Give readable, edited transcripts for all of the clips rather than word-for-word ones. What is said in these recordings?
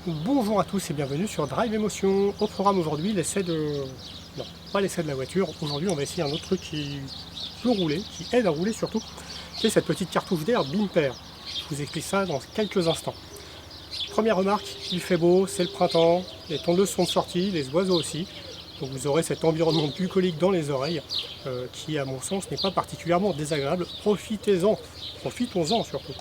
Bonjour à tous et bienvenue sur Drive Emotion. Au programme aujourd'hui, l'essai de... Non, pas l'essai de la voiture. Aujourd'hui, on va essayer un autre truc qui peut rouler, qui aide à rouler surtout, qui est cette petite cartouche d'air Bimper. Je vous explique ça dans quelques instants. Première remarque, il fait beau, c'est le printemps, les tondeuses sont sorties, les oiseaux aussi. Donc vous aurez cet environnement bucolique dans les oreilles qui, à mon sens, n'est pas particulièrement désagréable. Profitez-en, profitons-en surtout.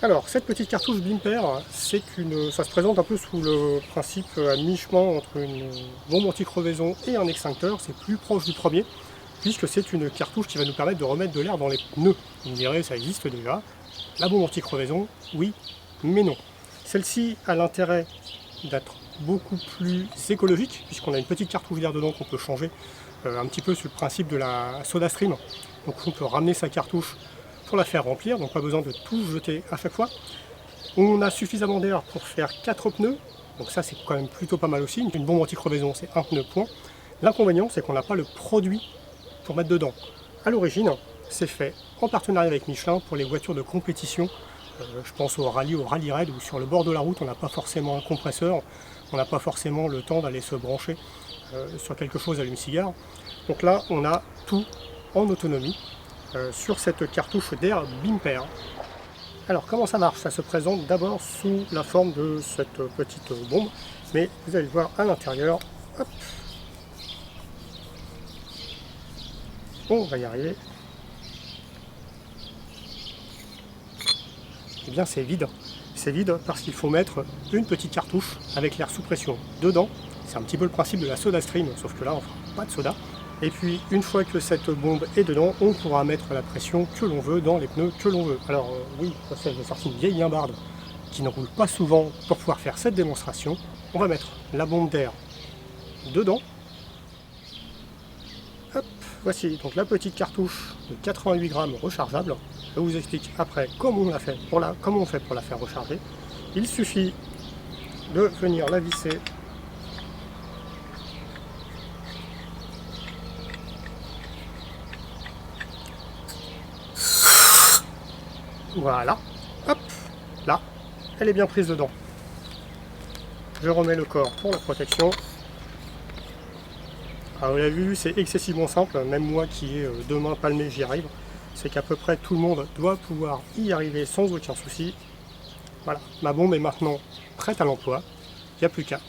Alors, cette petite cartouche Bimper, ça se présente un peu sous le principe à mi-chemin entre une bombe anti-crevaison et un extincteur. C'est plus proche du premier, puisque c'est une cartouche qui va nous permettre de remettre de l'air dans les pneus. Vous me direz, ça existe déjà. La bombe anti-crevaison, oui, mais non. Celle-ci a l'intérêt d'être beaucoup plus écologique, puisqu'on a une petite cartouche d'air dedans qu'on peut changer un petit peu sur le principe de la SodaStream. Donc on peut ramener sa cartouche pour la faire remplir, donc pas besoin de tout jeter à chaque fois. On a suffisamment d'air pour faire 4 pneus, donc ça c'est quand même plutôt pas mal aussi. Une bombe anti-crevaison c'est un pneu point. L'inconvénient c'est qu'on n'a pas le produit pour mettre dedans. À l'origine, c'est fait en partenariat avec Michelin pour les voitures de compétition. Je pense au rallye raid, où sur le bord de la route on n'a pas forcément un compresseur, on n'a pas forcément le temps d'aller se brancher sur quelque chose à allume-cigare. Donc là on a tout en autonomie sur cette cartouche d'air Bimper. Alors comment ça marche? Ça se présente d'abord sous la forme de cette petite bombe, mais vous allez le voir à l'intérieur. Hop. On va y arriver. Eh bien c'est vide. C'est vide parce qu'il faut mettre une petite cartouche avec l'air sous pression dedans. C'est un petit peu le principe de la SodaStream, sauf que là on ne fera pas de soda. Et puis une fois que cette bombe est dedans, on pourra mettre la pression que l'on veut dans les pneus que l'on veut. Alors oui, j'ai sorti une vieille guimbarde qui ne roule pas souvent pour pouvoir faire cette démonstration. On va mettre la bombe d'air dedans. Hop, voici donc la petite cartouche de 88 grammes rechargeable. Je vous explique après comment on fait pour la faire recharger. Il suffit de venir la visser voilà, hop, là, elle est bien prise dedans. Je remets le corps pour la protection. Alors vous l'avez vu, c'est excessivement simple, même moi qui ai deux mains palmées, j'y arrive. C'est qu'à peu près tout le monde doit pouvoir y arriver sans aucun souci. Voilà, ma bombe est maintenant prête à l'emploi, il n'y a plus qu'à.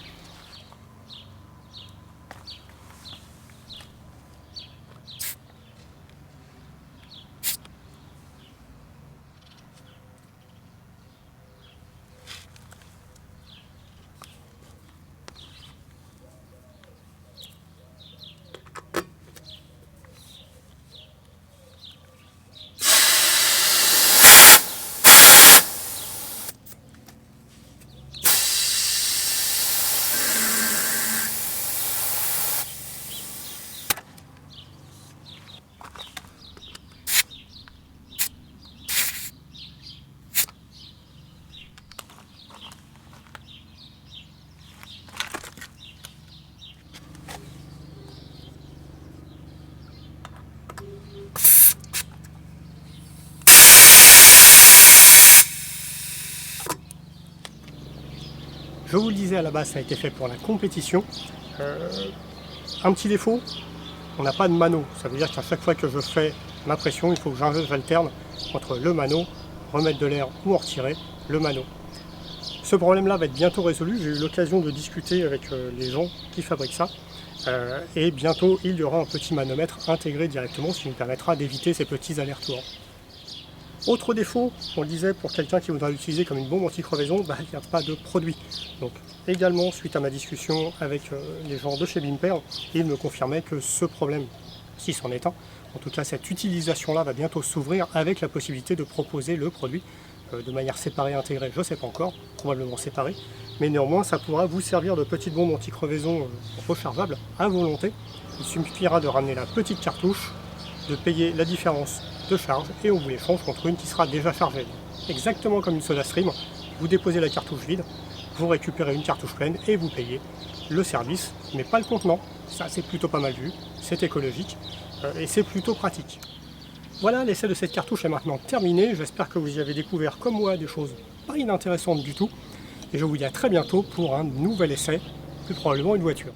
Je vous le disais, à la base, ça a été fait pour la compétition. Un petit défaut, on n'a pas de mano. Ça veut dire qu'à chaque fois que je fais ma pression, il faut que j'alterne entre le mano, remettre de l'air ou en retirer, le mano. Ce problème-là va être bientôt résolu. J'ai eu l'occasion de discuter avec les gens qui fabriquent ça. Et bientôt, il y aura un petit manomètre intégré directement, ce qui nous permettra d'éviter ces petits allers-retours. Autre défaut, on le disait, pour quelqu'un qui voudra l'utiliser comme une bombe anti-crevaison, il n'y a pas de produit. Donc également, suite à ma discussion avec les gens de chez Bimper, ils me confirmaient que ce problème, si c'en est un, en tout cas cette utilisation-là va bientôt s'ouvrir avec la possibilité de proposer le produit de manière séparée, intégrée, je ne sais pas encore, probablement séparée, mais néanmoins ça pourra vous servir de petite bombe anti-crevaison rechargeable à volonté. Il suffira de ramener la petite cartouche, de payer la différence de charge et on vous l'échange contre une qui sera déjà chargée. Exactement comme une SodaStream, vous déposez la cartouche vide, vous récupérez une cartouche pleine et vous payez le service, mais pas le contenant. Ça c'est plutôt pas mal vu, c'est écologique et c'est plutôt pratique. Voilà, l'essai de cette cartouche est maintenant terminé. J'espère que vous y avez découvert comme moi des choses pas inintéressantes du tout. Et je vous dis à très bientôt pour un nouvel essai, plus probablement une voiture.